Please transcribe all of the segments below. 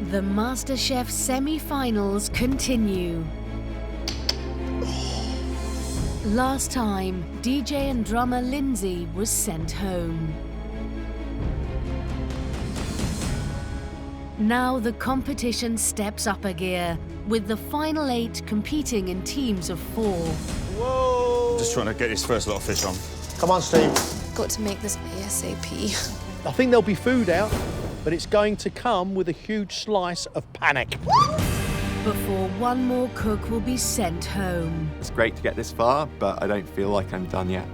The MasterChef semi-finals continue. Last time, DJ and drummer Lindsay was sent home. Now the competition steps up a gear, with the final 8 competing in teams of 4. Whoa! Just trying to get this first lot of fish on. Come on, Steve. Got to make this ASAP. I think there'll be food out, but it's going to come with a huge slice of panic. Before one more cook will be sent home. It's great to get this far, but I don't feel like I'm done yet.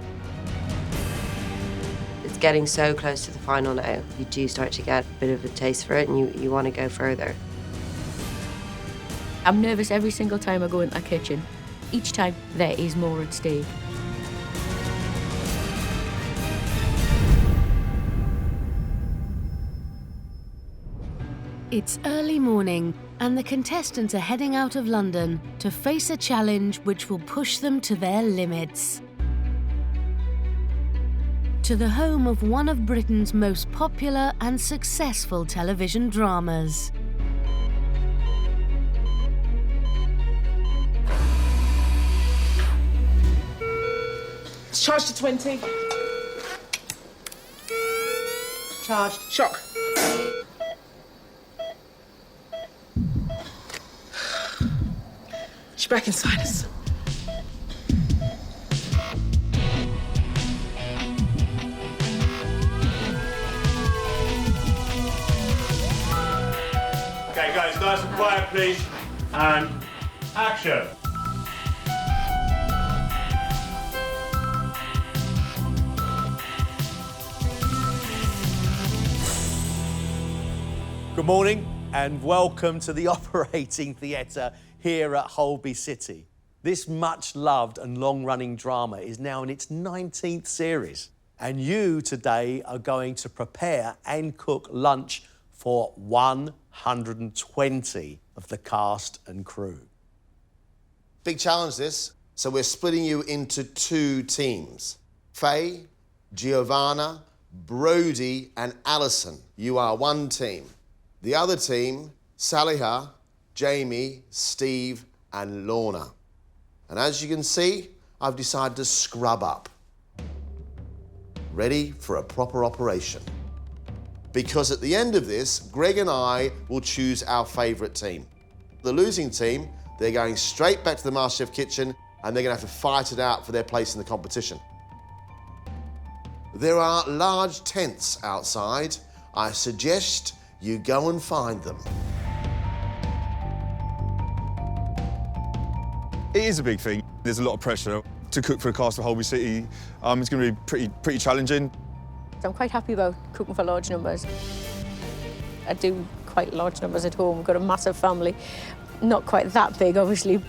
It's getting so close to the final now. You do start to get a bit of a taste for it and you want to go further. I'm nervous every single time I go in that kitchen. Each time, there is more at stake. It's early morning, and the contestants are heading out of London to face a challenge which will push them to their limits. To the home of one of Britain's most popular and successful television dramas. It's charged to 20. Charged. Shock. She's back inside us. Okay, guys, nice and quiet, please. And action. Good morning and welcome to the operating theatre here at Holby City. This much-loved and long-running drama is now in its 19th series, and you today are going to prepare and cook lunch for 120 of the cast and crew. Big challenge this, so we're splitting you into 2 teams. Faye, Giovanna, Brodie and Alison, you are one team. The other team, Saliha, Jamie, Steve and Lorna. And as you can see, I've decided to scrub up. Ready for a proper operation. Because at the end of this, Gregg and I will choose our favourite team. The losing team, they're going straight back to the MasterChef kitchen and they're going to have to fight it out for their place in the competition. There are large tents outside. I suggest you go and find them. It is a big thing. There's a lot of pressure to cook for the cast of Holby City. It's going to be pretty challenging. So I'm quite happy about cooking for large numbers. I do quite large numbers at home. We've got a massive family. Not quite that big, obviously.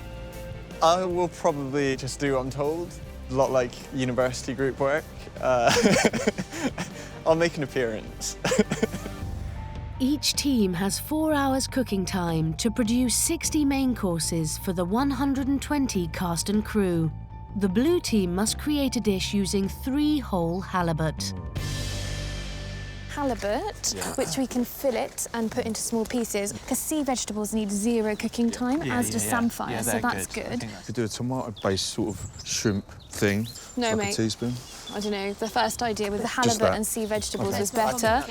I will probably just do what I'm told. A lot like university group work. I'll make an appearance. Each team has 4 hours cooking time to produce 60 main courses for the 120 cast and crew. The blue team must create a dish using 3 whole halibut. Halibut, which we can fillet and put into small pieces, because sea vegetables need 0 cooking time, as does samphire, so that's good. To do a tomato-based sort of shrimp thing. No, like mate. a teaspoon. I don't know, the first idea with the halibut and sea vegetables was better.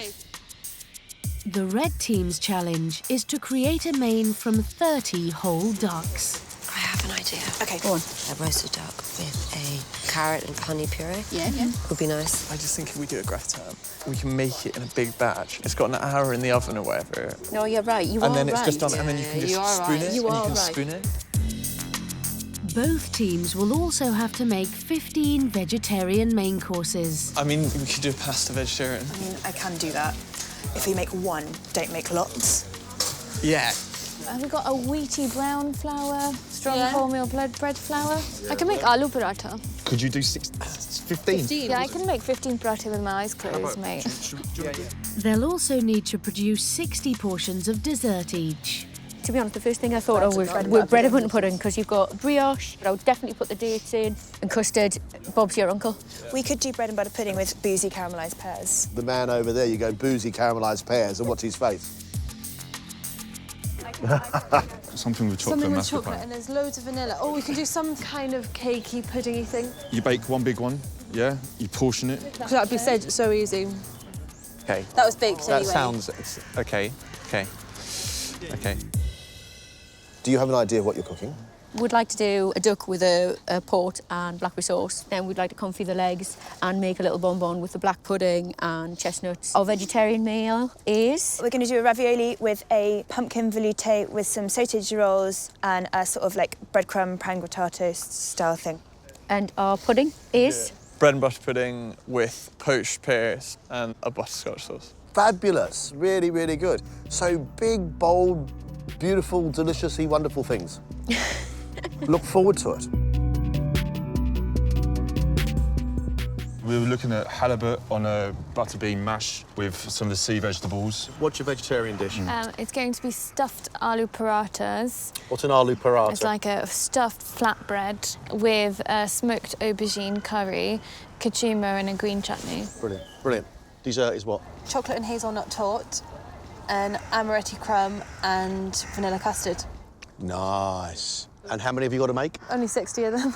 The red team's challenge is to create a main from 30 whole ducks. I have an idea. OK, go on. A roasted duck with a carrot and honey puree. Yeah. Would be nice. I just think if we do a gratin, we can make it in a big batch. It's got an hour in the oven or whatever. No, you're right, you are And then right. it's just on, and then you can just spoon it, You and are you can right. spoon it. Both teams will also have to make 15 vegetarian main courses. I mean, we could do pasta vegetarian. I mean, I can do that. If you make one, don't make lots. Yeah. Have we got a wheaty brown flour, strong wholemeal bread flour? I can make aloo paratha. Could you do 15? Yeah, I can make 15 paratha with my eyes closed, mate. They'll also need to produce 60 portions of dessert each. To be honest, the first thing I thought of was bread and butter pudding, because you've got brioche, but I would definitely put the dates in, and custard. Bob's your uncle. We could do bread and butter pudding with boozy caramelised pears. The man over there, you go boozy caramelised pears, and what's his face? Something with chocolate, Something with mascarpone. chocolate, and there's loads of vanilla. Oh, we can do some kind of cakey, puddingy thing. You bake one big one, yeah? You portion it. Because that'd be so easy. Okay. That was baked That anyway. sounds... OK. Do you have an idea of what you're cooking? We'd like to do a duck with a port and blackberry sauce. Then we'd like to confit the legs and make a little bonbon with the black pudding and chestnuts. Our vegetarian meal is... We're going to do a ravioli with a pumpkin velouté with some sausage rolls and a sort of like breadcrumb prangatato style thing. And our pudding is... Bread and butter pudding with poached pears and a butterscotch sauce. Fabulous. Really, really good. So big, bold, beautiful, deliciously wonderful things. Look forward to it. We were looking at halibut on a butter bean mash with some of the sea vegetables. What's your vegetarian dish? It's going to be stuffed aloo parathas. What's an aloo paratha? It's like a stuffed flatbread with a smoked aubergine curry, kachuma and a green chutney. Brilliant, brilliant. Dessert is what? Chocolate and hazelnut torte, an amaretti crumb and vanilla custard. Nice. And how many have you got to make? Only 60 of them.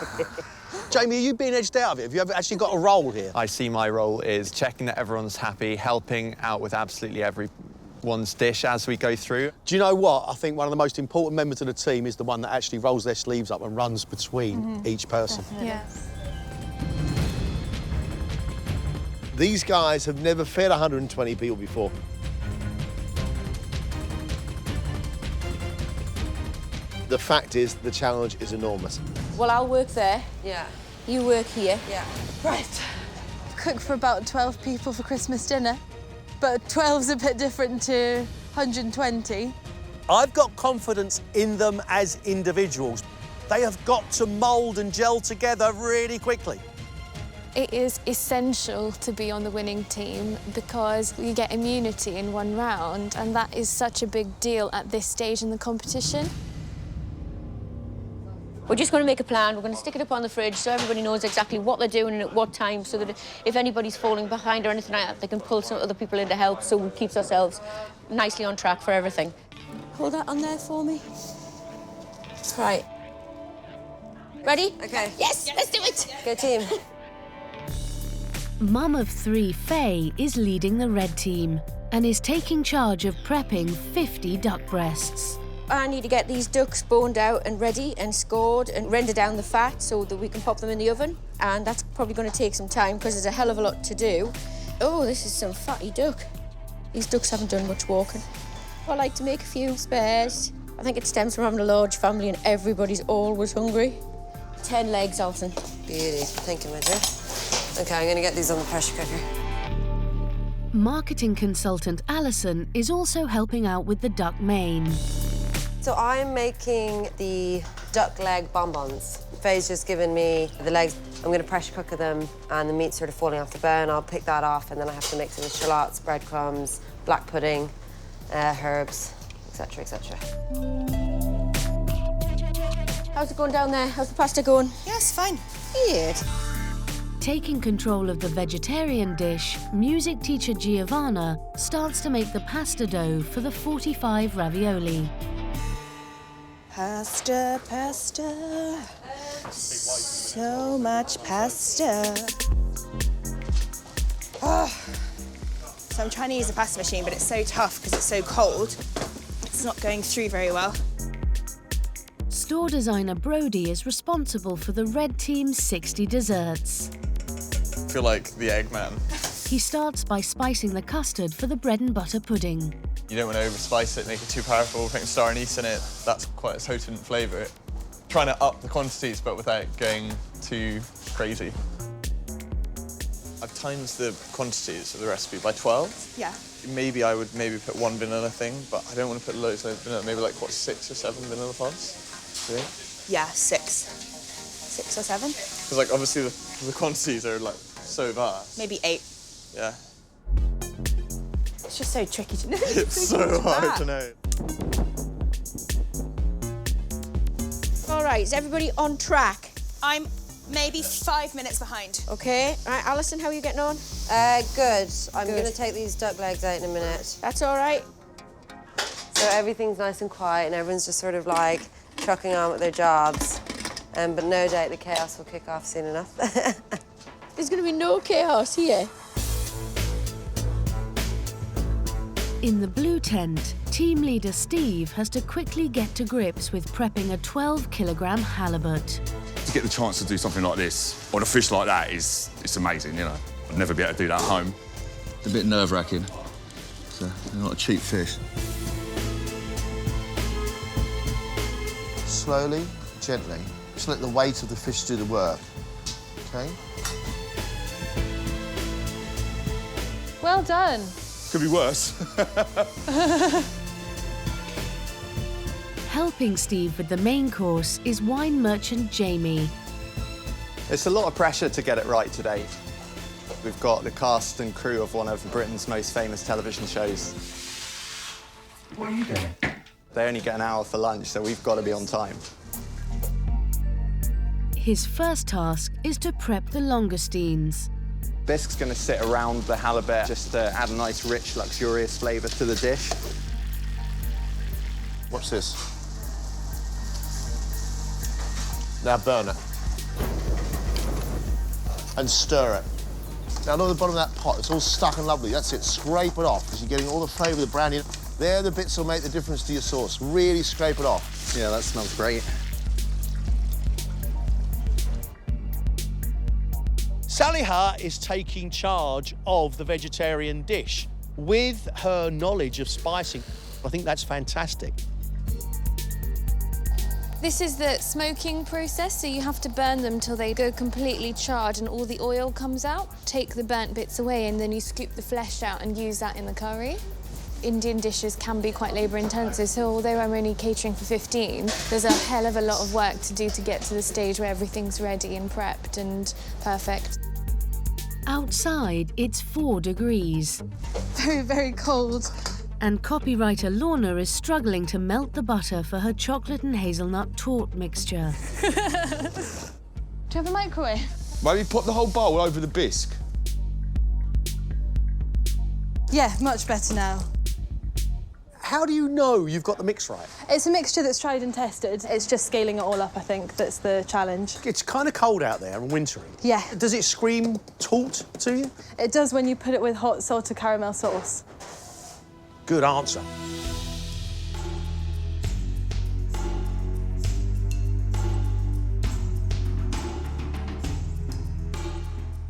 Jamie, are you being edged out of it? Have you ever actually got a role here? I see my role is checking that everyone's happy, helping out with absolutely everyone's dish as we go through. Do you know what? I think one of the most important members of the team is the one that actually rolls their sleeves up and runs between each person. Yeah. These guys have never fed 120 people before. The fact is, the challenge is enormous. Well, I'll work there. Yeah. You work here. Yeah. Right. Cook for about 12 people for Christmas dinner, but 12's a bit different to 120. I've got confidence in them as individuals. They have got to mould and gel together really quickly. It is essential to be on the winning team because you get immunity in one round, and that is such a big deal at this stage in the competition. We're just going to make a plan. We're going to stick it up on the fridge so everybody knows exactly what they're doing and at what time, so that if anybody's falling behind or anything like that, they can pull some other people in to help, so we keep ourselves nicely on track for everything. Hold that on there for me. Right. Ready? Okay. Yes, let's do it. Go team. Mum of 3, Faye, is leading the red team and is taking charge of prepping 50 duck breasts. I need to get these ducks boned out and ready and scored and render down the fat so that we can pop them in the oven. And that's probably going to take some time because there's a hell of a lot to do. Oh, this is some fatty duck. These ducks haven't done much walking. I like to make a few spares. I think it stems from having a large family and everybody's always hungry. 10 legs, Alison. Beauty. Thank you, my dear. OK, I'm going to get these on the pressure cooker. Marketing consultant Alison is also helping out with the duck main. So I'm making the duck leg bonbons. Faye's just given me the legs. I'm going to pressure cook them, and the meat's sort of falling off the bone. I'll pick that off, and then I have to mix it with shallots, breadcrumbs, black pudding, herbs, etc., etc. How's it going down there? How's the pasta going? Yes, fine. Good. Taking control of the vegetarian dish, music teacher Giovanna starts to make the pasta dough for the 45 ravioli. Pasta, pasta. So much pasta. Oh. So I'm trying to use a pasta machine, but it's so tough because it's so cold. It's not going through very well. Store designer Brody is responsible for the red team's 60 desserts. I feel like the Eggman. He starts by spicing the custard for the bread and butter pudding. You don't want to overspice it, make it too powerful, putting star anise in it. That's quite a potent flavour. Trying to up the quantities, but without going too crazy. I've times the quantities of the recipe by 12. Yeah. Maybe I would put 1 vanilla thing, but I don't want to put loads of vanilla. Maybe like, what, 6 or 7 vanilla pods? Yeah, 6. 6 or 7? Because, like, obviously the quantities are, like, so vast. Maybe 8. Yeah. It's just so tricky to know. It's so hard to know. All right, is everybody on track? I'm maybe 5 minutes behind. OK. All right, Alison, how are you getting on? Good. I'm going to take these duck legs out in a minute. That's all right. So everything's nice and quiet and everyone's just sort of like trucking on with their jobs. But no doubt the chaos will kick off soon enough. There's going to be no chaos here. In the blue tent, team leader Steve has to quickly get to grips with prepping a 12-kilogram halibut. To get the chance to do something like this, on a fish like that, it's amazing, you know. I'd never be able to do that at home. It's a bit nerve-wracking. It's not a cheap fish. Slowly, gently. Just let the weight of the fish do the work, OK? Well done. Could be worse. Helping Steve with the main course is wine merchant Jamie. It's a lot of pressure to get it right today. We've got the cast and crew of one of Britain's most famous television shows. What are you doing? They only get an hour for lunch, so we've got to be on time. His first task is to prep the langoustines. Bisque's going to sit around the halibut just to add a nice, rich, luxurious flavour to the dish. Watch this. Now burn it. And stir it. Now look at the bottom of that pot, it's all stuck and lovely. That's it, scrape it off, because you're getting all the flavour of the brandy. They're the bits that will make the difference to your sauce. Really scrape it off. Yeah, that smells great. Sally Hart is taking charge of the vegetarian dish with her knowledge of spicing. I think that's fantastic. This is the smoking process, so you have to burn them till they go completely charred and all the oil comes out. Take the burnt bits away and then you scoop the flesh out and use that in the curry. Indian dishes can be quite labour-intensive, so although I'm only catering for 15, there's a hell of a lot of work to do to get to the stage where everything's ready and prepped and perfect. Outside, it's 4 degrees. Very, very cold. And copywriter Lorna is struggling to melt the butter for her chocolate and hazelnut torte mixture. Do you have a microwave? Maybe put the whole bowl over the bisque. Yeah, much better now. How do you know you've got the mix right? It's a mixture that's tried and tested. It's just scaling it all up, I think, that's the challenge. It's kind of cold out there and wintry. Yeah. Does it scream torte to you? It does when you put it with hot salted caramel sauce. Good answer.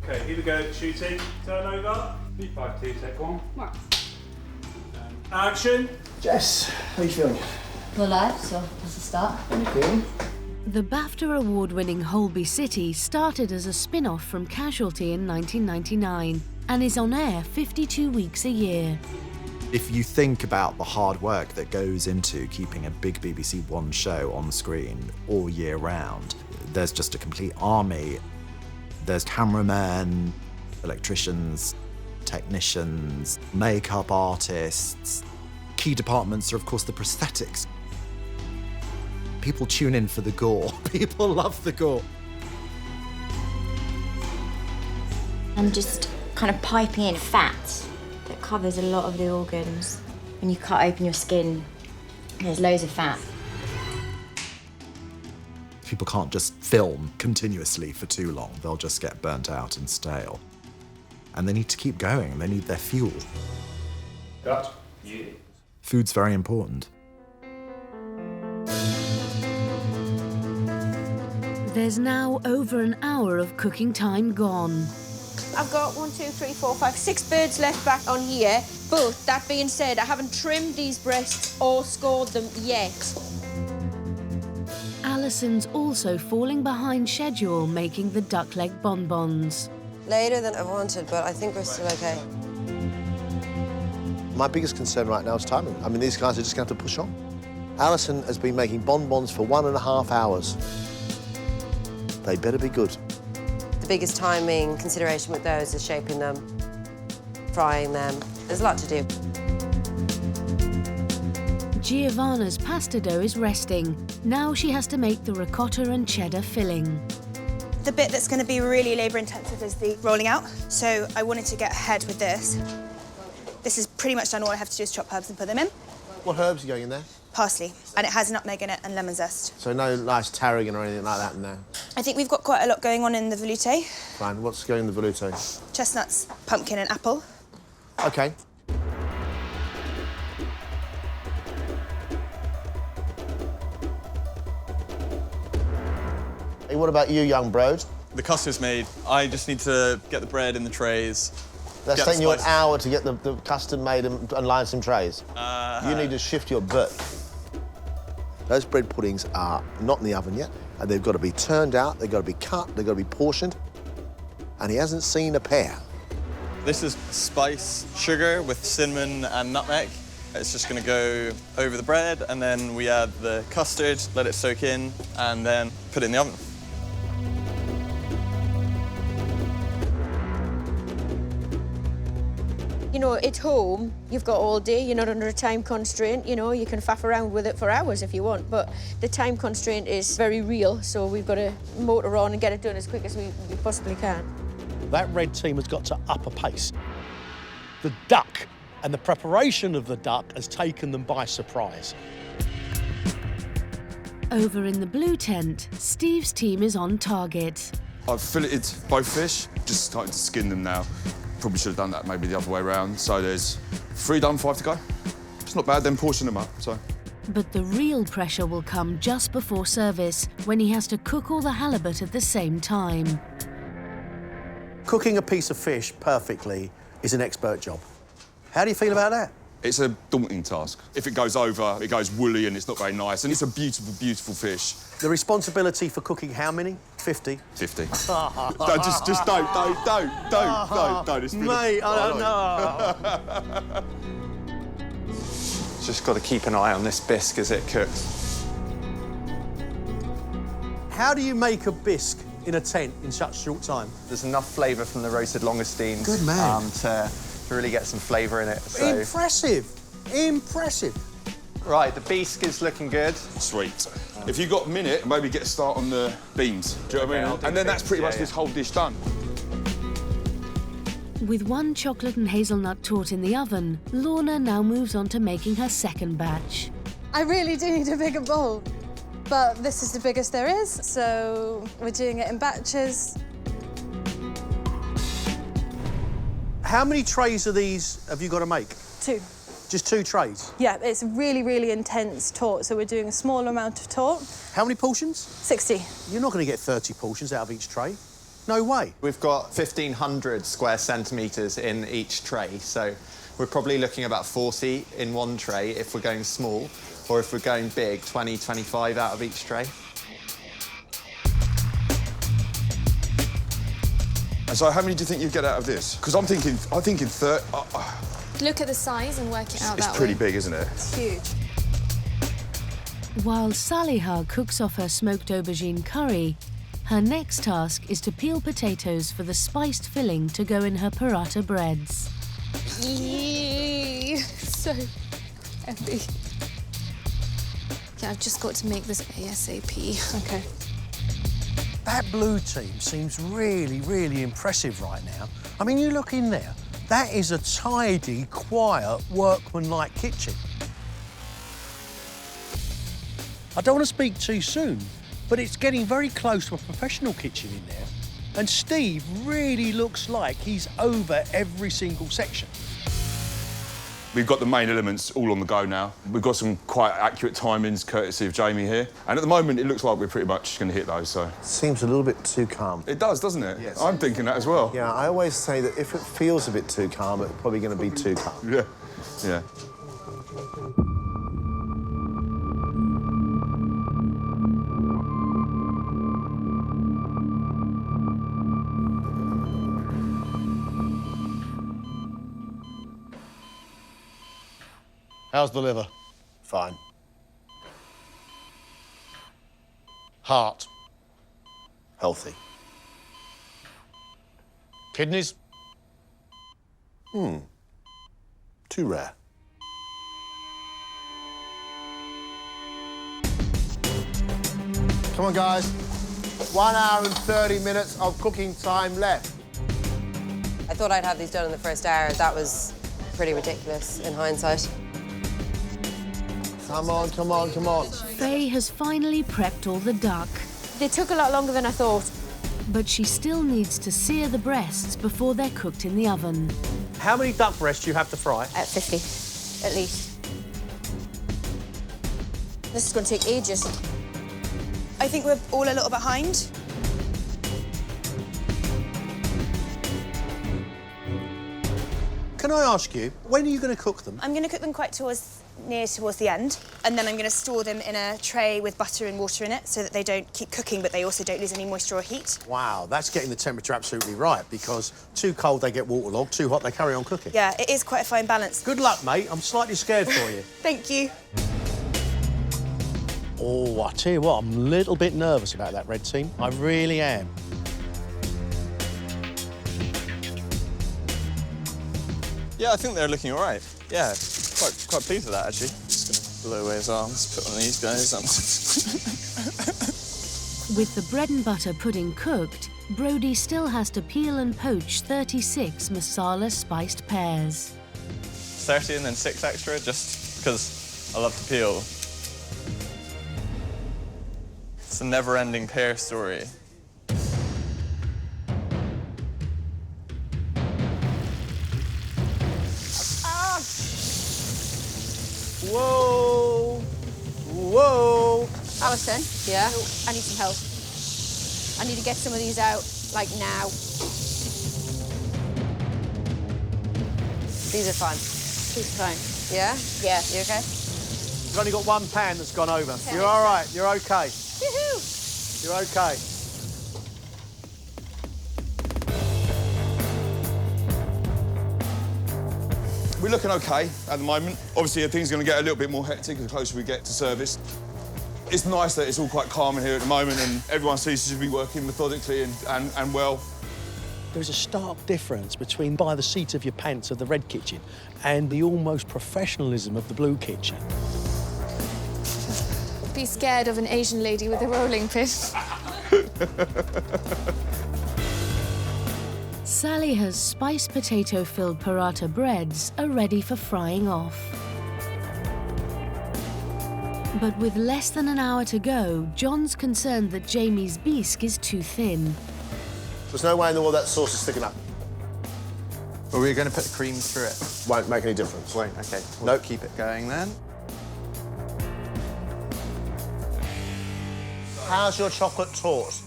Okay, here we go, shooting. Turn over. B52, take one. Right. Action. Jess, how are you feeling? We're live, so that's a start. Anything? The BAFTA award-winning Holby City started as a spin-off from Casualty in 1999 and is on air 52 weeks a year. If you think about the hard work that goes into keeping a big BBC One show on screen all year round, there's just a complete army. There's cameramen, electricians, technicians, makeup artists. Key departments are, of course, the prosthetics. People tune in for the gore. People love the gore. And just kind of piping in fat that covers a lot of the organs. When you cut open your skin, there's loads of fat. People can't just film continuously for too long. They'll just get burnt out and stale. And they need to keep going. They need their fuel. Cut. Yeah. Food's very important. There's now over an hour of cooking time gone. I've got 1, 2, 3, 4, 5, 6 birds left back on here. But that being said, I haven't trimmed these breasts or scored them yet. Alison's also falling behind schedule making the duck leg bonbons. Later than I wanted, but I think we're still okay. My biggest concern right now is timing. I mean, these guys are just going to have to push on. Alison has been making bonbons for 1.5 hours. They better be good. The biggest timing consideration with those is shaping them, frying them. There's a lot to do. Giovanna's pasta dough is resting. Now she has to make the ricotta and cheddar filling. The bit that's going to be really labour-intensive is the rolling out, so I wanted to get ahead with this. This is pretty much done. All I have to do is chop herbs and put them in. What herbs are going in there? Parsley, and it has nutmeg in it and lemon zest. So no nice tarragon or anything like that in there? I think we've got quite a lot going on in the velouté. Fine. What's going in the velouté? Chestnuts, pumpkin and apple. OK. Hey, what about you, young broad? The custard's made. I just need to get the bread in the trays. That's taking you an hour to get the custard made and line some trays. You need to shift your butt. Those bread puddings are not in the oven yet, and they've got to be turned out, they've got to be cut, they've got to be portioned, and he hasn't seen a pear. This is spice sugar with cinnamon and nutmeg. It's just going to go over the bread, and then we add the custard, let it soak in, and then put it in the oven. You know, at home, you've got all day, you're not under a time constraint, you know, you can faff around with it for hours if you want, but the time constraint is very real, so we've got to motor on and get it done as quick as we possibly can. That red team has got to up a pace. The duck and the preparation of the duck has taken them by surprise. Over in the blue tent, Steve's team is on target. I've filleted both fish, just starting to skin them now. Probably should have done that maybe the other way around. So there's 3 done, 5 to go. It's not bad, then portion them up, so. But the real pressure will come just before service, when he has to cook all the halibut at the same time. Cooking a piece of fish perfectly is an expert job. How do you feel about that? It's a daunting task. If it goes over, it goes woolly and it's not very nice. And it's a beautiful, beautiful fish. The responsibility for cooking how many? 50? 50. No, just don't. It's Mate, I don't know. Just got to keep an eye on this bisque as it cooks. How do you make a bisque in a tent in such short time? There's enough flavour from the roasted langoustines. Good man. To really get some flavour in it. So. Impressive. Impressive. Right, the bisque is looking good. Sweet. If you've got a minute, maybe get a start on the beans. Do you know what I mean? And then that's pretty much this whole dish done. With 1 chocolate and hazelnut torte in the oven, Lorna now moves on to making her second batch. I really do need a bigger bowl, but this is the biggest there is, so we're doing it in batches. How many trays of these have you got to make? 2. Just 2 trays? Yeah, it's really, really intense torte, so we're doing a small amount of torte. How many portions? 60. You're not going to get 30 portions out of each tray. No way. We've got 1,500 square centimetres in each tray, so we're probably looking about 40 in one tray if we're going small, or if we're going big, 20, 25 out of each tray. And so how many do you think you get out of this? Because I'm thinking 30. Look at the size and work it out that way. It's pretty big, isn't it? It's huge. While Saliha cooks off her smoked aubergine curry, her next task is to peel potatoes for the spiced filling to go in her paratha breads. Yee, so heavy. Yeah, I've just got to make this ASAP. OK. That blue team seems really, really impressive right now. I mean, you look in there. That is a tidy, quiet, workmanlike kitchen. I don't want to speak too soon, but it's getting very close to a professional kitchen in there. And Steve really looks like he's over every single section. We've got the main elements all on the go now. We've got some quite accurate timings, courtesy of Jamie here. And at the moment, it looks like we're pretty much going to hit those, so... Seems a little bit too calm. It does, doesn't it? Yes. I'm thinking that as well. Yeah, I always say that if it feels a bit too calm, it's probably going to be too calm. Yeah, yeah. How's the liver? Fine. Heart? Healthy. Kidneys? Too rare. Come on, guys. 1 hour and 30 minutes of cooking time left. I thought I'd have these done in the first hour. That was pretty ridiculous in hindsight. Come on, come on, come on. Faye has finally prepped all the duck. They took a lot longer than I thought. But she still needs to sear the breasts before they're cooked in the oven. How many duck breasts do you have to fry? At 50, at least. This is going to take ages. I think we're all a little behind. Can I ask you, when are you going to cook them? I'm going to cook them quite near towards the end, and then I'm going to store them in a tray with butter and water in it so that they don't keep cooking, but they also don't lose any moisture or heat. Wow, that's getting the temperature absolutely right, because too cold they get waterlogged, too hot they carry on cooking. Yeah, it is quite a fine balance. Good luck, mate. I'm slightly scared for you. Thank you. Oh, I tell you what, I'm a little bit nervous about that red team. I really am. Yeah, I think they're looking all right. Yeah, quite pleased with that, actually. Just gonna blow away his arms, put on these guys. With the bread and butter pudding cooked, Brodie still has to peel and poach 36 masala spiced pears. 30 and then 6 extra, just because I love to peel. It's a never-ending pear story. Whoa! Whoa! Alison? Yeah? I need some help. I need to get some of these out, like, now. These are fine. These are fine. Yeah? Yeah. You okay? You've only got one pan that's gone over. Okay. You're all right. You're okay. Woohoo! You're okay. We're looking OK at the moment. Obviously, things are going to get a little bit more hectic the closer we get to service. It's nice that it's all quite calm in here at the moment and everyone seems to be working methodically and well. There's a stark difference between by the seat of your pants of the red kitchen and the almost professionalism of the blue kitchen. Be scared of an Asian lady with a rolling pin. Sally has spiced potato-filled paratha breads are ready for frying off. But with less than an hour to go, John's concerned that Jamie's bisque is too thin. There's no way in the world that sauce is sticking up. Well, we're going to put the cream through it. Won't make any difference. Won't, OK. We'll Nope. keep it going then. How's your chocolate torte?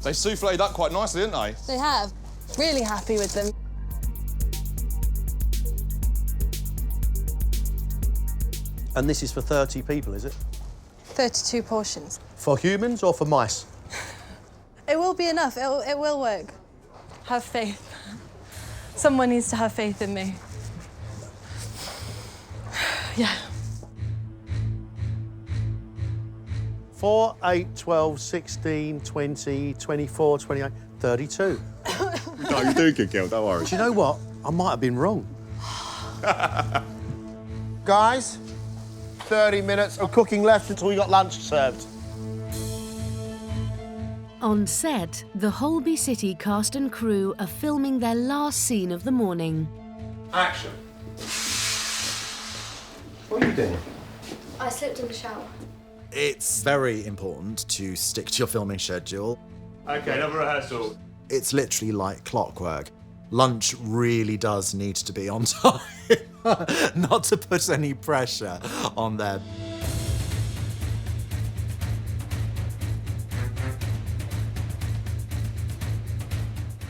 They souffled up quite nicely, didn't they? They have. Really happy with them. And this is for 30 people, is it? 32 portions. For humans or for mice? It will be enough. It will work. Have faith. Someone needs to have faith in me. Yeah. 4, 8, 12, 16, 20, 24, 28, 32. No, you're doing good, Gil, don't worry. Do you know what? I might have been wrong. Guys, 30 minutes of cooking left until we got lunch served. On set, the Holby City cast and crew are filming their last scene of the morning. Action. What are you doing? I slipped in the shower. It's very important to stick to your filming schedule. OK, another rehearsal. It's literally like clockwork. Lunch really does need to be on time, not to put any pressure on them.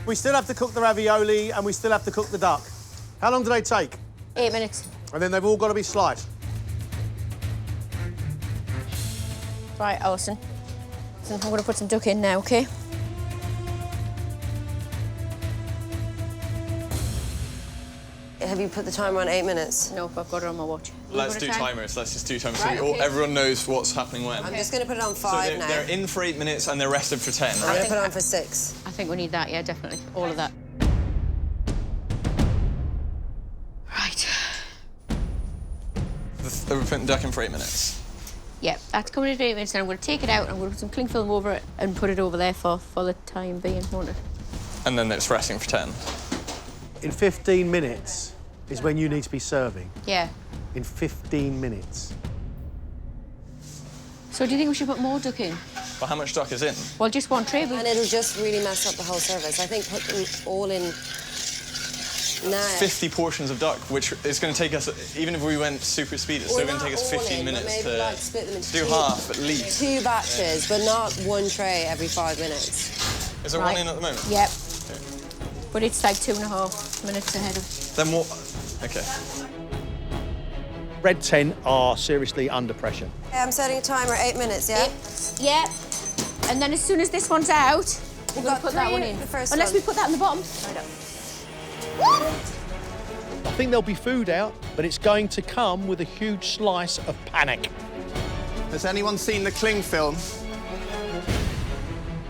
We still have to cook the ravioli and we still have to cook the duck. How long do they take? 8 minutes. And then they've all got to be sliced. Right, Alison. So I'm going to put some duck in now, OK? Have you put the timer on 8 minutes? No, I've got it on my watch. Let's do timers. Let's just do timers so everyone knows what's happening when. I'm just going to put it on So 5 now. they're in for 8 minutes and they're rested for 10, I'm right? going to put it on for 6. I think we need that, yeah, definitely. All of that. Right. We're putting duck in for 8 minutes. Yeah, that's coming in 8 minutes, and I'm going to take it out and I'm going to put some cling film over it and put it over there for the time being, won't it? And then it's resting for 10. In 15 minutes is when you need to be serving. Yeah. in 15 minutes. So do you think we should put more duck in? But how much duck is in? Well, just one tray. And it'll just really mess up the whole service. I think put them all in now. 50 portions of duck, which is going to take us, even if we went super speed, it's still going to take us 15 minutes maybe, like, split them into to do half at least. 2 batches, but not one tray every 5 minutes. Is there one in at the moment? Yep. Okay. But it's like 2.5 minutes ahead of. Then what? OK. Red 10 are seriously under pressure. Okay, I'm setting a timer, 8 minutes, yeah? Yep. And then as soon as this one's out, we're going to put that one in. Unless we put that in the bottom. I think there'll be food out, but it's going to come with a huge slice of panic. Has anyone seen the cling film?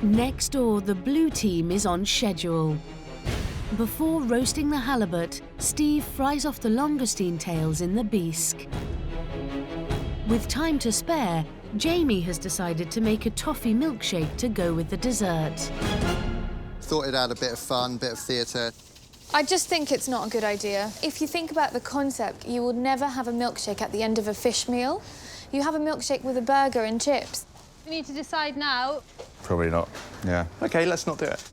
Next door, the blue team is on schedule. Before roasting the halibut, Steve fries off the langoustine tails in the bisque. With time to spare, Jamie has decided to make a toffee milkshake to go with the dessert. Thought it'd add a bit of fun, bit of theatre. I just think it's not a good idea. If you think about the concept, you would never have a milkshake at the end of a fish meal. You have a milkshake with a burger and chips. We need to decide now. Probably not, yeah. OK, let's not do it.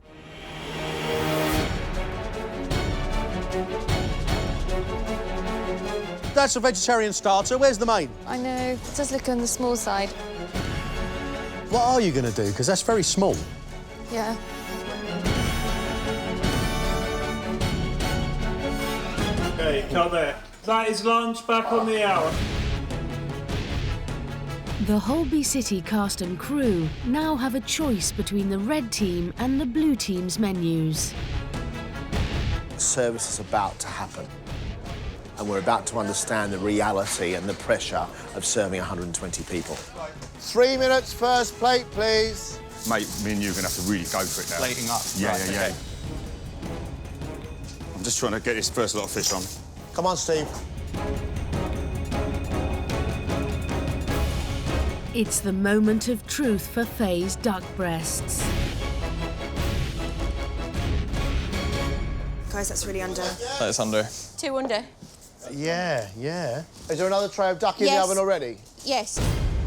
That's a vegetarian starter. Where's the main? I know, it does look on the small side. What are you going to do? Because that's very small. Yeah. Okay, cut there. That is lunch, back on the hour. The Holby City cast and crew now have a choice between the red team and the blue team's menus. Service is about to happen, and we're about to understand the reality and the pressure of serving 120 people. 3 minutes, first plate, please. Mate, me and you are going to have to really go for it now. Plating up. Yeah, Right, yeah, okay. yeah. I'm just trying to get this first lot of fish on. Come on, Steve. It's the moment of truth for Faye's duck breasts. Guys, that's really under. That's under. 2 under. Yeah, yeah. Is there another tray of duck in the Yes. oven already? Yes.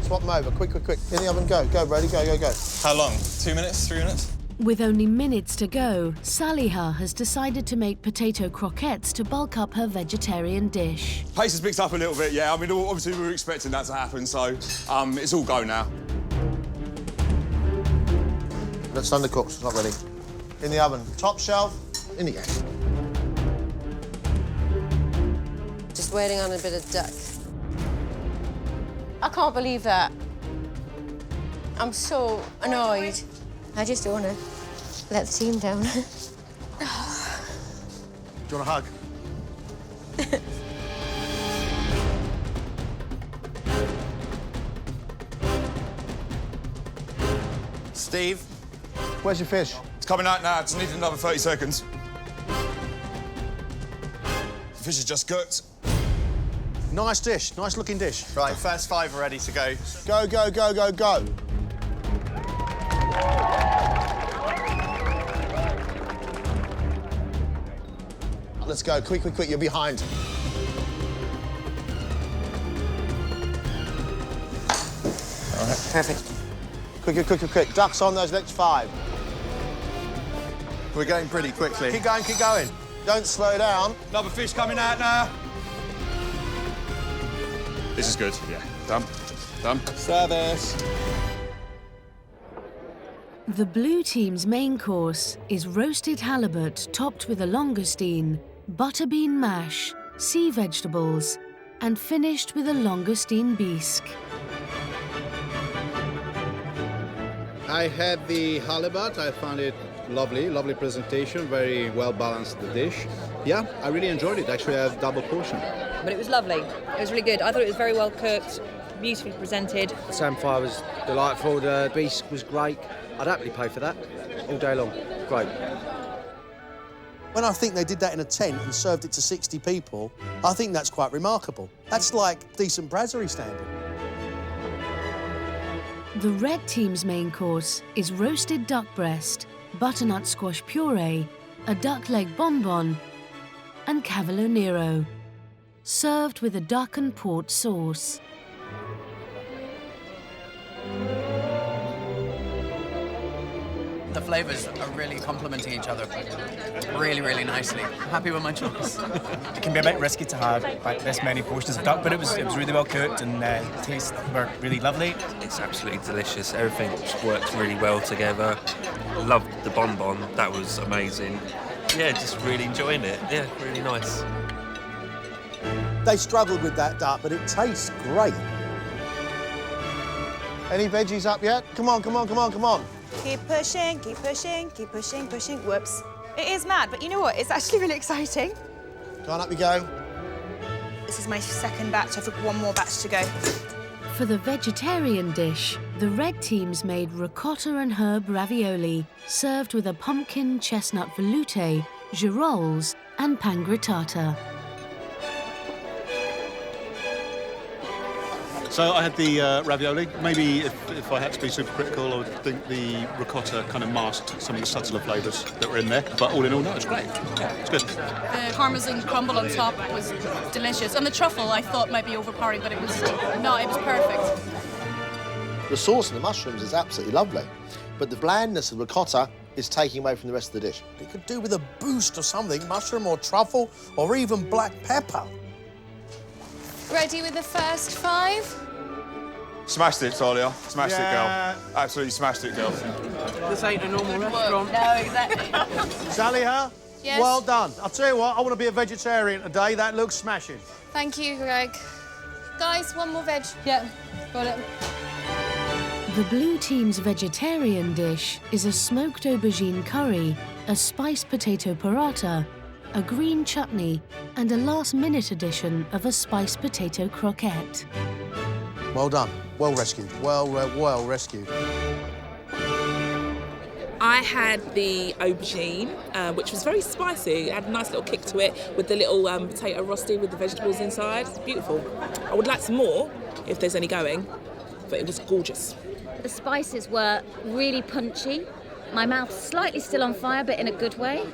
Swap them over, quick, quick, quick. In the oven, go, go, Brady, go, go, go. How long? 2 minutes? 3 minutes? With only minutes to go, Saliha has decided to make potato croquettes to bulk up her vegetarian dish. Pace has picked up a little bit, yeah. I mean, obviously we were expecting that to happen, so it's all go now. That's undercooked, it's not ready. In the oven, top shelf, in the oven. Just waiting on a bit of duck. I can't believe that. I'm so annoyed. I just don't want to let the team down. Do you want a hug? Steve? Where's your fish? It's coming out now, just need another 30 seconds. The fish is just cooked. Nice dish, nice looking dish. Right, first 5 are ready to go. Go, go, go, go, go. Let's go, quick, quick, quick, you're behind. All right. Perfect. Quick, quick, quick, quick, quick. Ducks on those next 5. We're going pretty quickly. Keep going, keep going. Don't slow down. Another fish coming out now. This is good, yeah. Done. Done. Service. The blue team's main course is roasted halibut topped with a langoustine, butterbean mash, sea vegetables, and finished with a langoustine bisque. I had the halibut. I found it lovely, lovely presentation, very well balanced the dish. Yeah, I really enjoyed it. Actually, I have double portion. But it was lovely. It was really good. I thought it was very well cooked, beautifully presented. The samphire was delightful. The bisque was great. I'd happily pay for that all day long. Great. When I think they did that in a tent and served it to 60 people, I think that's quite remarkable. That's like decent brasserie standard. The red team's main course is roasted duck breast, butternut squash puree, a duck leg bonbon, and cavolo nero. served with a duck and port sauce. The flavours are really complementing each other really, really nicely. I'm happy with my choice. It can be a bit risky to have like this many portions of duck, but it was really well cooked and tastes were really lovely. It's absolutely delicious. Everything works really well together. Loved the bonbon. That was amazing. Yeah, just really enjoying it. Yeah, really nice. They struggled with that duck, but it tastes great. Any veggies up yet? Come on, come on, come on, come on. Keep pushing, keep pushing, keep pushing, pushing. Whoops. It is mad, but you know what? It's actually really exciting. Go on, up you go. This is my second batch. I've got one more batch to go. For the vegetarian dish, the red teams made ricotta and herb ravioli, served with a pumpkin chestnut veloute, girolles, and pangritata. So I had the ravioli. Maybe if I had to be super critical, I would think the ricotta kind of masked some of the subtler flavours that were in there. But all in all, no, it's great. Yeah, it's good. The parmesan crumble on top was delicious. And the truffle I thought might be overpowering, but it was not. It was perfect. The sauce and the mushrooms is absolutely lovely, but the blandness of ricotta is taking away from the rest of the dish. It could do with a boost or something, mushroom or truffle or even black pepper. Ready with the first 5? Smashed it, Talia. Smashed it, girl. Absolutely smashed it, girl. This ain't a normal restaurant. No, exactly. Sally, huh? Yes? Well done. I'll tell you what, I want to be a vegetarian today. That looks smashing. Thank you, Greg. Guys, one more veg. Yeah, got it. The blue team's vegetarian dish is a smoked aubergine curry, a spiced potato paratha, a green chutney, and a last-minute addition of a spiced potato croquette. Well done. Well rescued. Well rescued. I had the aubergine, which was very spicy. It had a nice little kick to it with the little potato rosti with the vegetables inside. It's beautiful. I would like some more if there's any going, but it was gorgeous. The spices were really punchy. My mouth's slightly still on fire, but in a good way.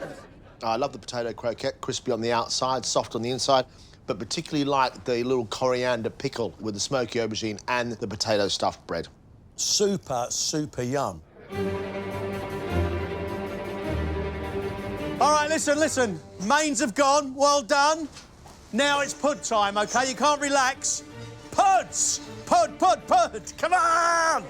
I love the potato croquette, crispy on the outside, soft on the inside, but particularly like the little coriander pickle with the smoky aubergine and the potato stuffed bread. Super, super yum. All right, listen. Mains have gone. Well done. Now it's pud time, OK? You can't relax. Puds! Pud! Come on!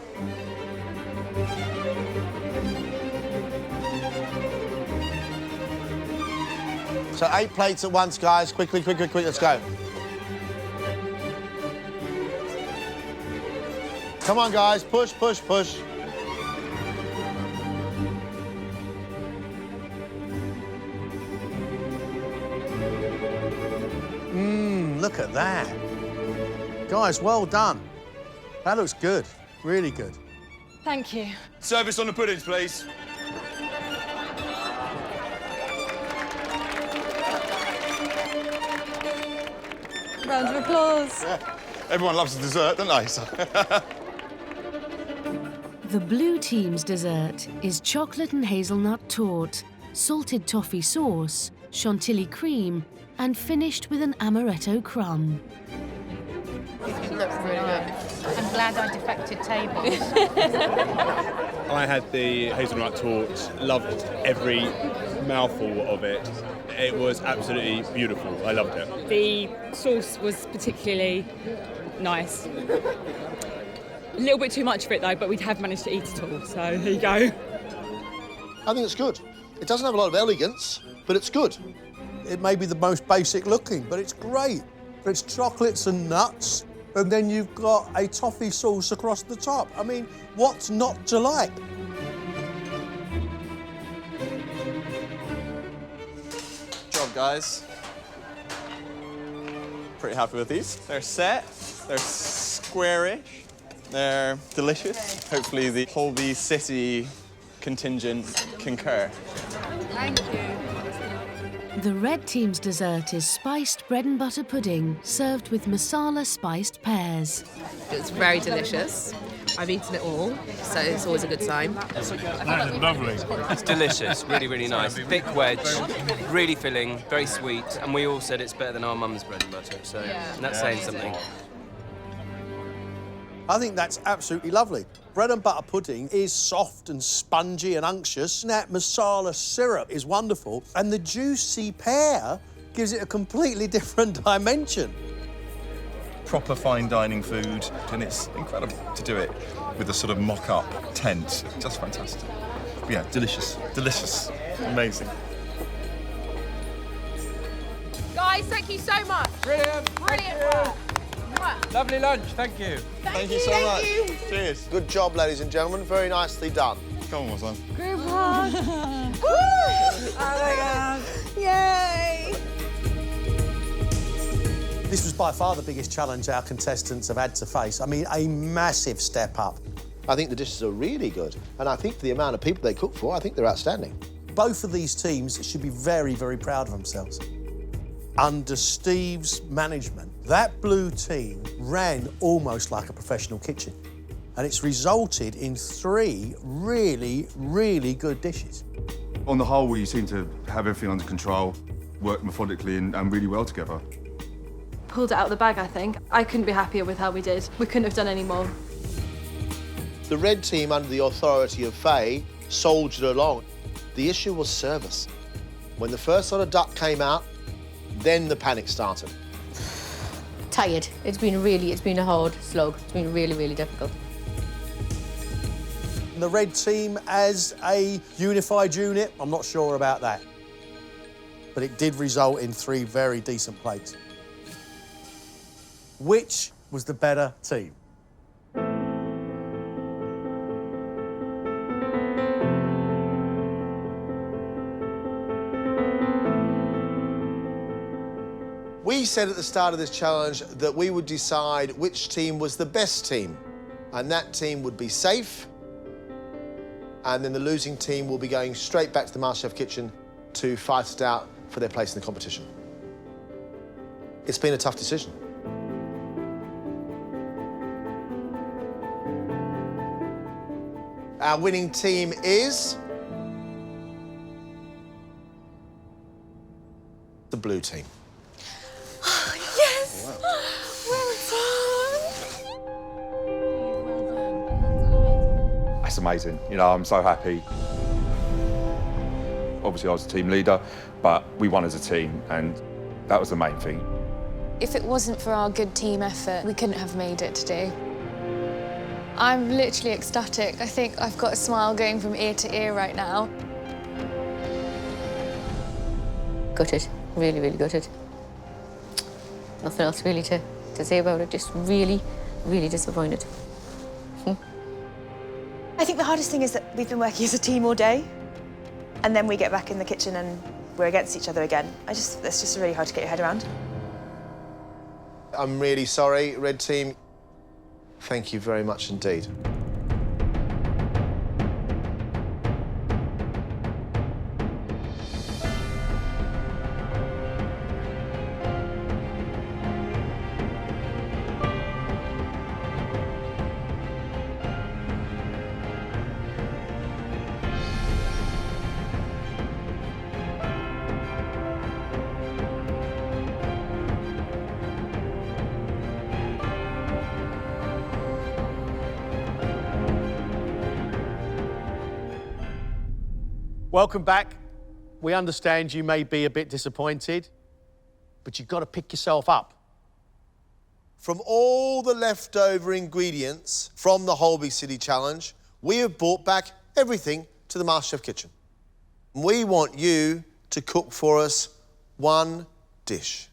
So 8 plates at once, guys. Quickly, let's go. Come on, guys. Push. Look at that. Guys, well done. That looks good. Really good. Thank you. Service on the puddings, please. Round of applause. Everyone loves a dessert, don't they? The blue team's dessert is chocolate and hazelnut torte, salted toffee sauce, chantilly cream, and finished with an amaretto crumb. It looks really good. I'm glad I defected tables. I had the hazelnut torte, loved every mouthful of it. It was absolutely beautiful. I loved it. The sauce was particularly nice. A little bit too much for it though, but we have managed to eat it all, so there you go. I think it's good. It doesn't have a lot of elegance, but it's good. It may be the most basic looking, but it's great. It's chocolates and nuts, and then you've got a toffee sauce across the top. I mean, what's not to like? Good job, guys. Pretty happy with these. They're set, they're squarish, they're delicious. Hopefully the Holby City contingent concur. Thank you. The red team's dessert is spiced bread and butter pudding, served with masala spiced pears. It was very delicious. I've eaten it all, so it's always a good sign. That is lovely. It's delicious, really, really nice. Thick wedge, really filling, very sweet, and we all said it's better than our mum's bread and butter, so that's saying something. I think that's absolutely lovely. Bread and butter pudding is soft and spongy and unctuous. That masala syrup is wonderful, and the juicy pear gives it a completely different dimension. Proper fine dining food, and it's incredible to do it with a sort of mock-up tent. Just fantastic. Yeah, delicious, delicious, amazing. Guys, thank you so much. Brilliant. Brilliant work. Lovely lunch, thank you. Thank you so much. Cheers. Good job, ladies and gentlemen. Very nicely done. Come on, my son. Group hug. Woo! Oh my God. Yay! This was by far the biggest challenge our contestants have had to face. I mean, a massive step up. I think the dishes are really good, and I think for the amount of people they cook for, I think they're outstanding. Both of these teams should be very, very proud of themselves. Under Steve's management, that blue team ran almost like a professional kitchen, and it's resulted in 3 really, really good dishes. On the whole, we seem to have everything under control, work methodically and really well together. Pulled it out of the bag, I think. I couldn't be happier with how we did. We couldn't have done any more. The red team, under the authority of Faye, soldiered along. The issue was service. When the first lot of duck came out, then the panic started. Tired. It's been a hard slog. It's been really, really difficult. The red team as a unified unit, I'm not sure about that. But it did result in 3 very decent plates. Which was the better team? We said at the start of this challenge that we would decide which team was the best team, and that team would be safe, and then the losing team will be going straight back to the MasterChef kitchen to fight it out for their place in the competition. It's been a tough decision. Our winning team is the blue team. Yes! That's amazing. You know, I'm so happy. Obviously, I was the team leader, but we won as a team, and that was the main thing. If it wasn't for our good team effort, we couldn't have made it today. I'm literally ecstatic. I think I've got a smile going from ear to ear right now. Gutted. Really, really gutted. Nothing else really to say about it. Just really, really disappointed. I think the hardest thing is that we've been working as a team all day, and then we get back in the kitchen and we're against each other again. That's just really hard to get your head around. I'm really sorry, red team. Thank you very much indeed. Welcome back. We understand you may be a bit disappointed, but you've got to pick yourself up. From all the leftover ingredients from the Holby City Challenge, we have brought back everything to the MasterChef kitchen. We want you to cook for us one dish.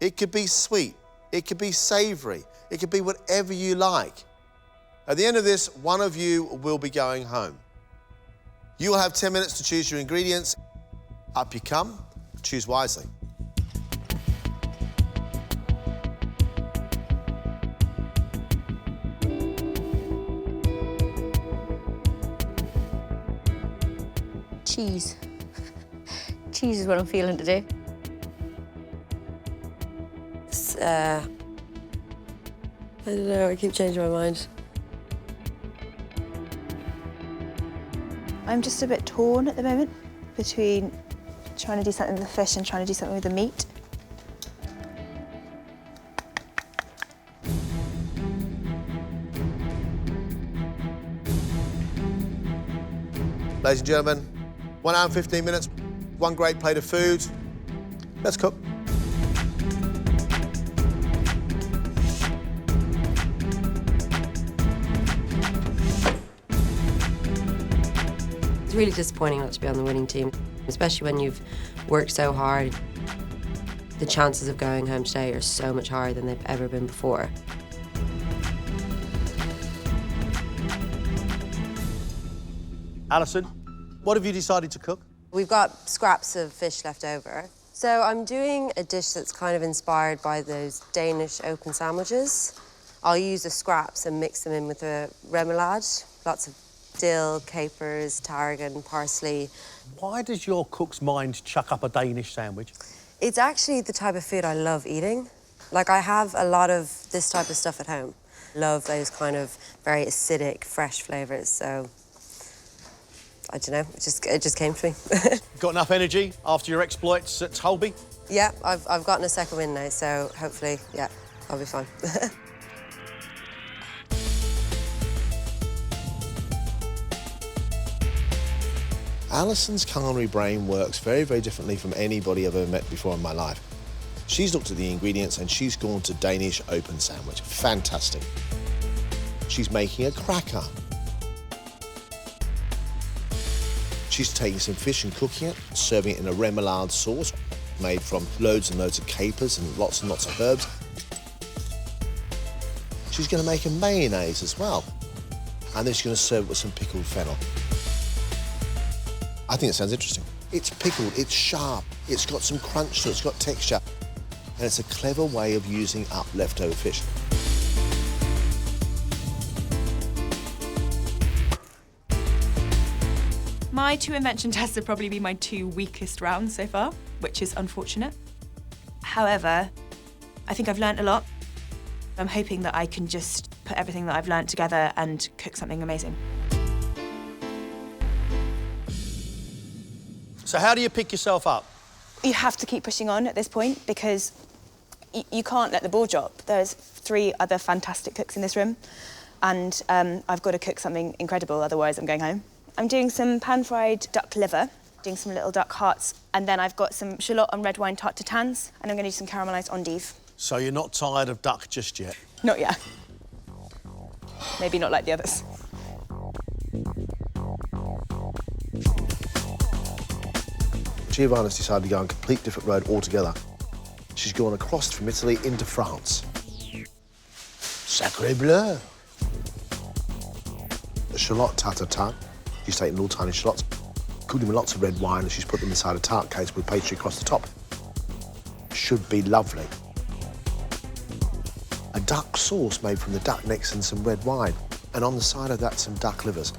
It could be sweet, it could be savoury, it could be whatever you like. At the end of this, one of you will be going home. You will have 10 minutes to choose your ingredients. Up you come, choose wisely. Cheese. Cheese is what I'm feeling today. I don't know, I keep changing my mind. I'm just a bit torn at the moment between trying to do something with the fish and trying to do something with the meat. Ladies and gentlemen, 1 hour and 15 minutes, one great plate of food. Let's cook. It's really disappointing not to be on the winning team, especially when you've worked so hard. The chances of going home today are so much higher than they've ever been before. Alison, what have you decided to cook? We've got scraps of fish left over. So I'm doing a dish that's kind of inspired by those Danish open sandwiches. I'll use the scraps and mix them in with a remoulade, lots of dill, capers, tarragon, parsley. Why does your cook's mind chuck up a Danish sandwich? It's actually the type of food I love eating. Like, I have a lot of this type of stuff at home. Love those kind of very acidic, fresh flavours, so I don't know, it just came to me. Got enough energy after your exploits at Holby? Yeah, I've gotten a second win now, so hopefully, yeah, I'll be fine. Alison's culinary brain works very, very differently from anybody I've ever met before in my life. She's looked at the ingredients and she's gone to Danish open sandwich. Fantastic. She's making a cracker. She's taking some fish and cooking it, serving it in a remoulade sauce made from loads and loads of capers and lots of herbs. She's going to make a mayonnaise as well. And then she's going to serve it with some pickled fennel. I think it sounds interesting. It's pickled, it's sharp, it's got some crunch to it, it's got texture. And it's a clever way of using up leftover fish. My 2 invention tests have probably been my 2 weakest rounds so far, which is unfortunate. However, I think I've learnt a lot. I'm hoping that I can just put everything that I've learnt together and cook something amazing. So how do you pick yourself up? You have to keep pushing on at this point because you can't let the ball drop. There's 3 other fantastic cooks in this room and I've got to cook something incredible, otherwise I'm going home. I'm doing some pan-fried duck liver, doing some little duck hearts, and then I've got some shallot and red wine tart tatats, and I'm going to do some caramelised endive. So you're not tired of duck just yet? Not yet. Maybe not like the others. Giovanna's decided to go on a complete different road altogether. She's gone across from Italy into France. Sacré bleu! The shallot tarte. She's taken little tiny shallots, cooked them with lots of red wine, and she's put them inside a tart case with pastry across the top. Should be lovely. A duck sauce made from the duck necks and some red wine, and on the side of that, some duck livers.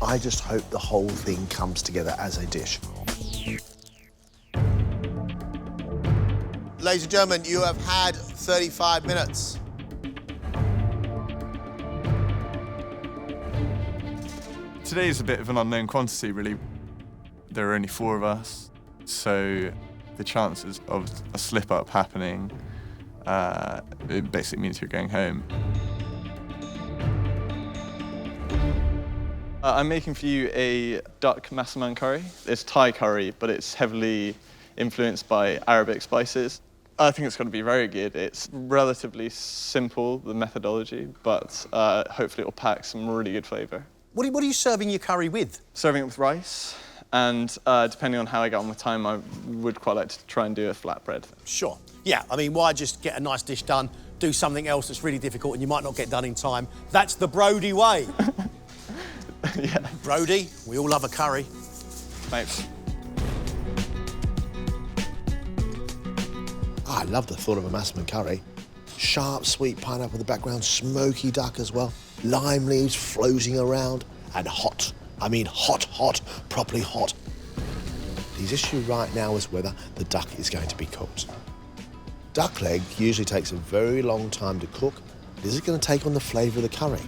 I just hope the whole thing comes together as a dish. Ladies and gentlemen, you have had 35 minutes. Today is a bit of an unknown quantity, really. There are only 4 of us, so the chances of a slip-up happening, it basically means you're going home. I'm making for you a duck massaman curry. It's Thai curry, but it's heavily influenced by Arabic spices. I think it's going to be very good. It's relatively simple, the methodology, but hopefully it'll pack some really good flavour. What are you serving your curry with? Serving it with rice, and depending on how I get on with time, I would quite like to try and do a flatbread. Sure. Yeah, I mean, why just get a nice dish done, do something else that's really difficult and you might not get done in time? That's the Brody way. Yeah. Brody, we all love a curry. Thanks. I love the thought of a massaman curry. Sharp, sweet pineapple in the background, smoky duck as well, lime leaves floating around, and hot. I mean hot, hot, properly hot. The issue right now is whether the duck is going to be cooked. Duck leg usually takes a very long time to cook. Is it going to take on the flavour of the curry?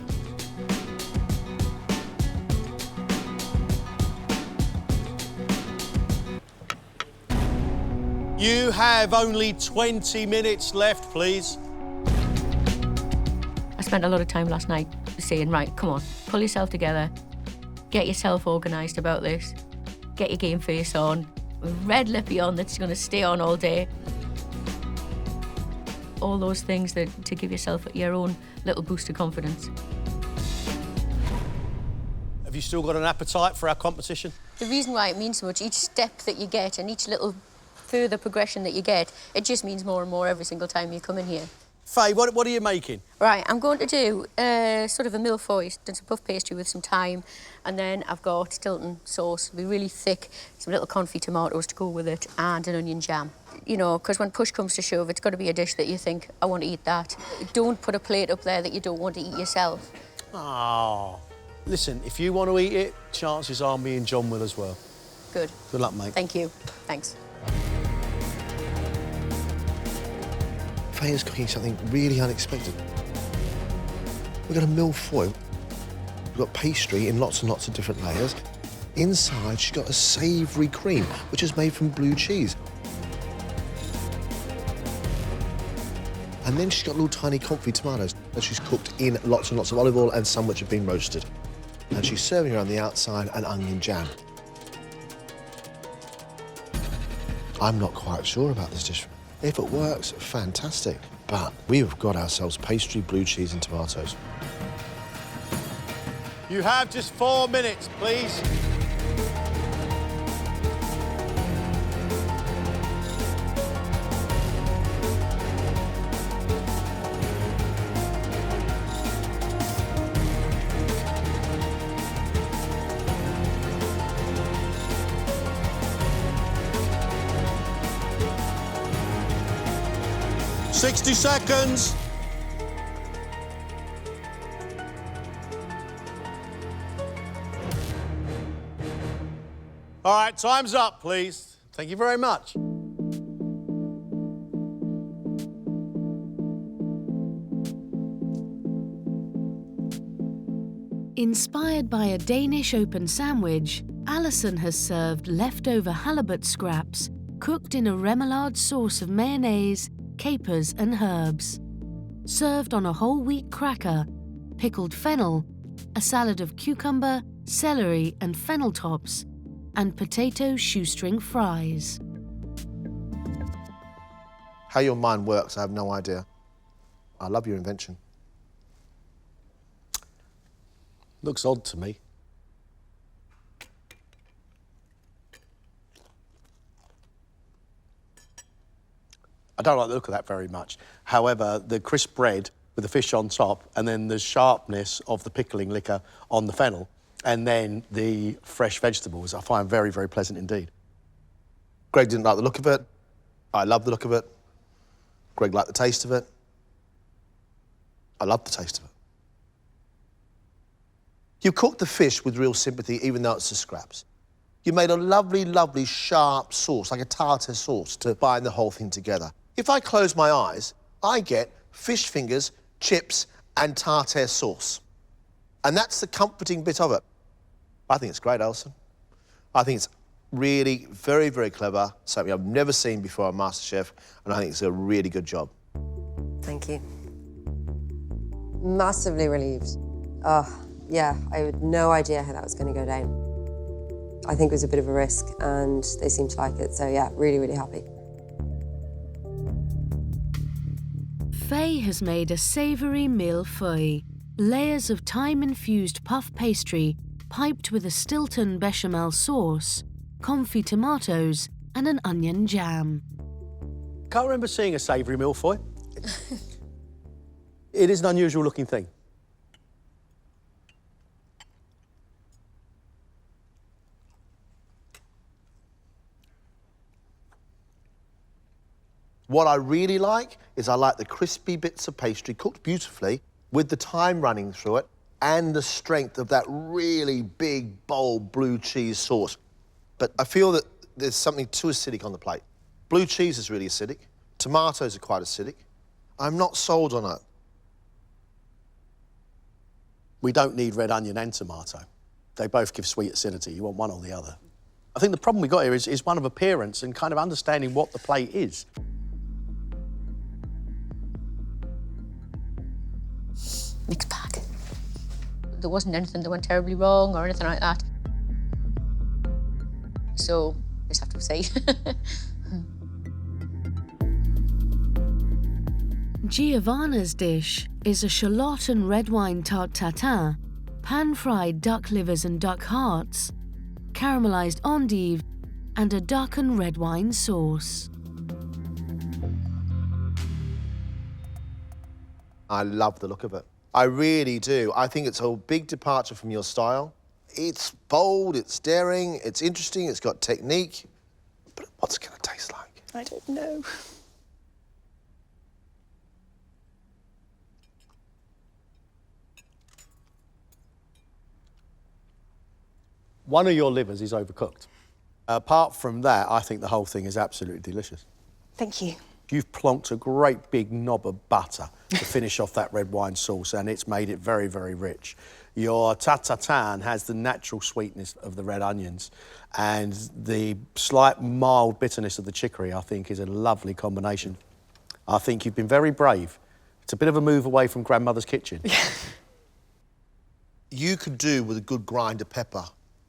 You have only 20 minutes left, please. I spent a lot of time last night saying, right, come on, pull yourself together, get yourself organised about this, get your game face on, red lippy on that's going to stay on all day. All those things to give yourself your own little boost of confidence. Have you still got an appetite for our competition? The reason why it means so much, each step that you get and each little further progression that you get, it just means more and more every single time you come in here. Faye, what are you making? Right, I'm going to do sort of a mille-feuille, done some puff pastry with some thyme, and then I've got Stilton sauce, it'll be really thick, some little confit tomatoes to go with it, and an onion jam. You know, because when push comes to shove, it's got to be a dish that you think, I want to eat that. Don't put a plate up there that you don't want to eat yourself. Oh, listen, if you want to eat it, chances are me and John will as well. Good. Good luck, mate. Thank you. Thanks. Faye is cooking something really unexpected. We've got a mille-feuille. We've got pastry in lots and lots of different layers. Inside, she's got a savoury cream, which is made from blue cheese. And then she's got little tiny confit tomatoes that she's cooked in lots and lots of olive oil and some which have been roasted. And she's serving around the outside an onion jam. I'm not quite sure about this dish. If it works, fantastic. But we've got ourselves pastry, blue cheese and tomatoes. You have just 4 minutes, please. $60 seconds. All right, time's up, please. Thank you very much. Inspired by a Danish open sandwich, Alison has served leftover halibut scraps cooked in a remoulade sauce of mayonnaise, capers and herbs. Served on a whole wheat cracker, pickled fennel, a salad of cucumber, celery and fennel tops, and potato shoestring fries. How your mind works, I have no idea. I love your invention. Looks odd to me. I don't like the look of that very much. However, the crisp bread with the fish on top and then the sharpness of the pickling liquor on the fennel and then the fresh vegetables, I find very, very pleasant indeed. Gregg didn't like the look of it. I love the look of it. Gregg liked the taste of it. I love the taste of it. You cooked the fish with real sympathy, even though it's the scraps. You made a lovely, lovely, sharp sauce, like a tartare sauce, to bind the whole thing together. If I close my eyes, I get fish fingers, chips, and tartare sauce. And that's the comforting bit of it. I think it's great, Alison. I think it's really very, very clever, something I've never seen before on MasterChef, and I think it's a really good job. Thank you. Massively relieved. Oh, yeah, I had no idea how that was going to go down. I think it was a bit of a risk, and they seemed to like it, so yeah, really, really happy. Faye has made a savoury mille-feuille, layers of thyme-infused puff pastry piped with a Stilton bechamel sauce, confit tomatoes and an onion jam. Can't remember seeing a savoury mille-feuille. It is an unusual looking thing. What I really like is I like the crispy bits of pastry cooked beautifully with the thyme running through it and the strength of that really big, bold blue cheese sauce. But I feel that there's something too acidic on the plate. Blue cheese is really acidic. Tomatoes are quite acidic. I'm not sold on it. We don't need red onion and tomato. They both give sweet acidity. You want one or the other. I think the problem we got here is one of appearance and kind of understanding what the plate is. Mixed bag. There wasn't anything that went terribly wrong or anything like that. So, just have to say. Giovanna's dish is a shallot and red wine tarte tatin, pan-fried duck livers and duck hearts, caramelised endive, and a duck and red wine sauce. I love the look of it. I really do. I think it's a big departure from your style. It's bold, it's daring, it's interesting, it's got technique. But what's it going to taste like? I don't know. One of your livers is overcooked. Apart from that, I think the whole thing is absolutely delicious. Thank you. You've plonked a great big knob of butter to finish off that red wine sauce, and it's made it very, very rich. Your tatin has the natural sweetness of the red onions, and the slight mild bitterness of the chicory, I think, is a lovely combination. I think you've been very brave. It's a bit of a move away from grandmother's kitchen. You could do with a good grind of pepper.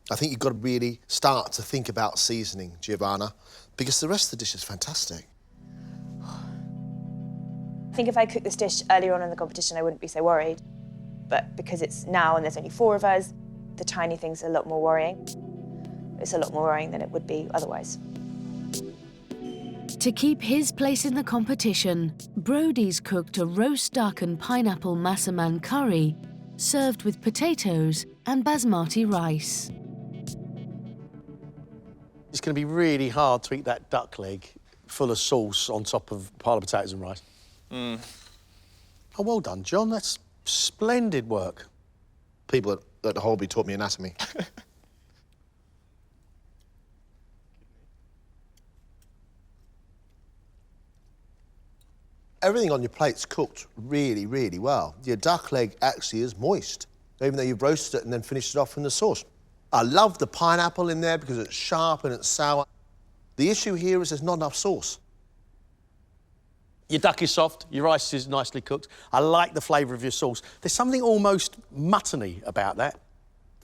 I think you've got to really start to think about seasoning, Giovanna, because the rest of the dish is fantastic. I think if I cooked this dish earlier on in the competition, I wouldn't be so worried. But because it's now and there's only 4 of us, the tiny things are a lot more worrying. It's a lot more worrying than it would be otherwise. To keep his place in the competition, Brody's cooked a roast duck and pineapple massaman curry, served with potatoes and basmati rice. It's going to be really hard to eat that duck leg full of sauce on top of a pile of potatoes and rice. Oh, well done, John. That's splendid work. People at Holby taught me anatomy. Everything on your plate's cooked really, really well. Your duck leg actually is moist, even though you've roasted it and then finished it off in the sauce. I love the pineapple in there because it's sharp and it's sour. The issue here is there's not enough sauce. Your duck is soft, your rice is nicely cooked. I like the flavour of your sauce. There's something almost muttony about that.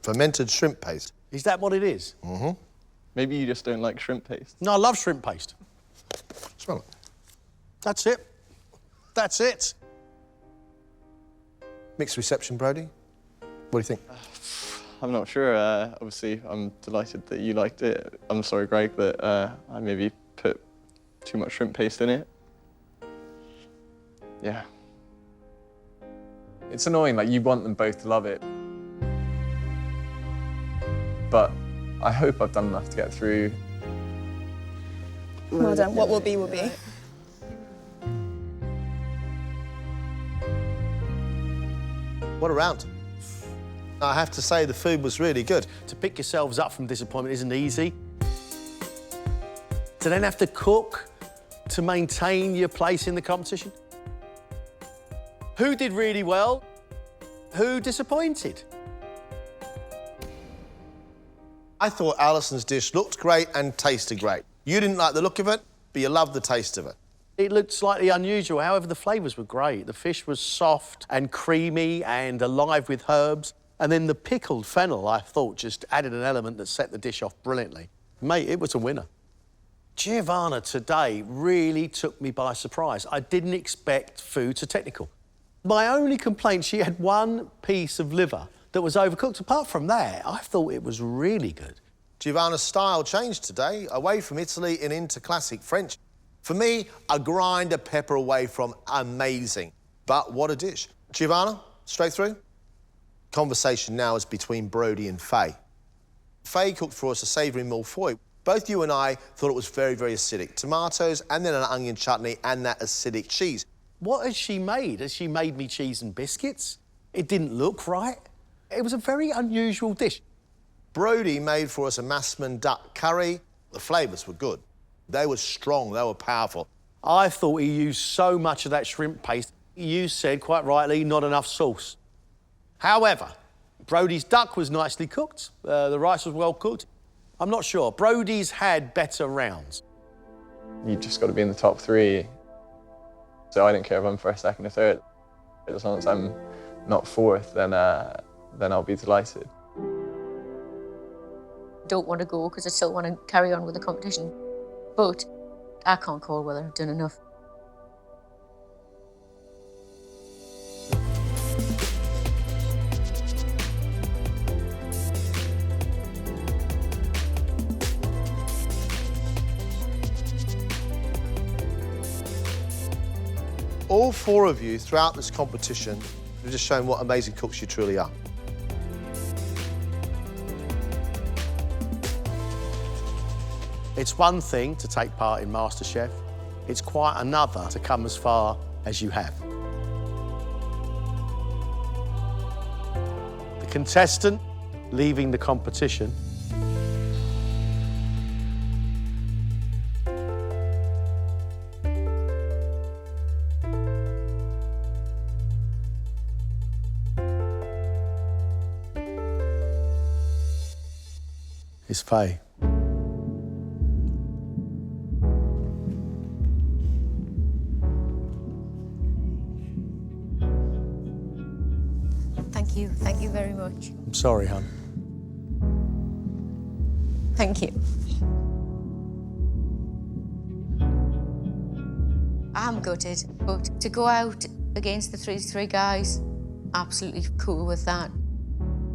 Fermented shrimp paste. Is that what it is? Mm-hmm. Maybe you just don't like shrimp paste. No, I love shrimp paste. Smell it. That's it. That's it. Mixed reception, Brody. What do you think? I'm not sure. Obviously, I'm delighted that you liked it. I'm sorry, Greg, that I maybe put too much shrimp paste in it. Yeah. It's annoying, like, you want them both to love it. But I hope I've done enough to get through. Well done. What will be, will be. What a round. I have to say the food was really good. To pick yourselves up from disappointment isn't easy. To then have to cook to maintain your place in the competition. Who did really well? Who disappointed? I thought Alison's dish looked great and tasted great. You didn't like the look of it, but you loved the taste of it. It looked slightly unusual, however, the flavours were great. The fish was soft and creamy and alive with herbs. And then the pickled fennel, I thought, just added an element that set the dish off brilliantly. Mate, it was a winner. Giovanna today really took me by surprise. I didn't expect food so technical. My only complaint, she had one piece of liver that was overcooked. Apart from that, I thought it was really good. Giovanna's style changed today, away from Italy and into classic French. For me, a grind of pepper away from amazing. But what a dish. Giovanna, straight through? Conversation now is between Brody and Faye. Faye cooked for us a savoury mille-feuille. Both you and I thought it was very, very acidic. Tomatoes and then an onion chutney and that acidic cheese. What has she made? Has she made me cheese and biscuits? It didn't look right. It was a very unusual dish. Brody made for us a massaman duck curry. The flavours were good. They were strong, they were powerful. I thought he used so much of that shrimp paste. You said, quite rightly, not enough sauce. However, Brody's duck was nicely cooked. The rice was well cooked. I'm not sure. Brodie's had better rounds. You just got to be in the top 3. So I don't care if I'm first, second or third. As long as I'm not 4th, then I'll be delighted. Don't want to go because I still want to carry on with the competition. But I can't call whether I've done enough. All 4 of you throughout this competition have just shown what amazing cooks you truly are. It's one thing to take part in MasterChef. It's quite another to come as far as you have. The contestant leaving the competition is Faye. Thank you very much. I'm sorry, hon. Thank you. I'm gutted, but to go out against the three guys, absolutely cool with that.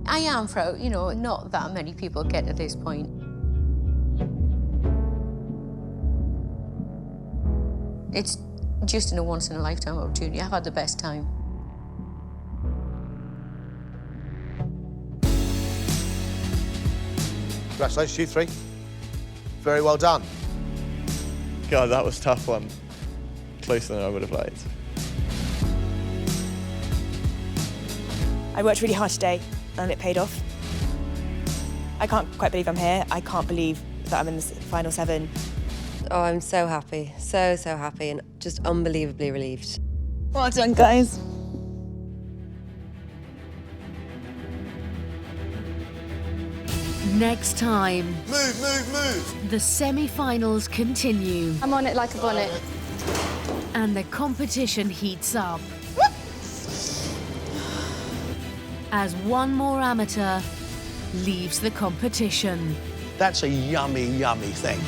I am proud, you know, not that many people get to this point. It's just a once-in-a-lifetime opportunity. I've had the best time. Congratulations, you 3. Very well done. God, that was a tough one. Closer than I would have liked. I worked really hard today and it paid off. I can't quite believe I'm here. I can't believe that I'm in the final 7. Oh, I'm so happy. So happy and just unbelievably relieved. Well done, guys. Next time, move! The semi-finals continue. I'm on it like a bonnet. And the competition heats up. As one more amateur leaves the competition. That's a yummy, yummy thing.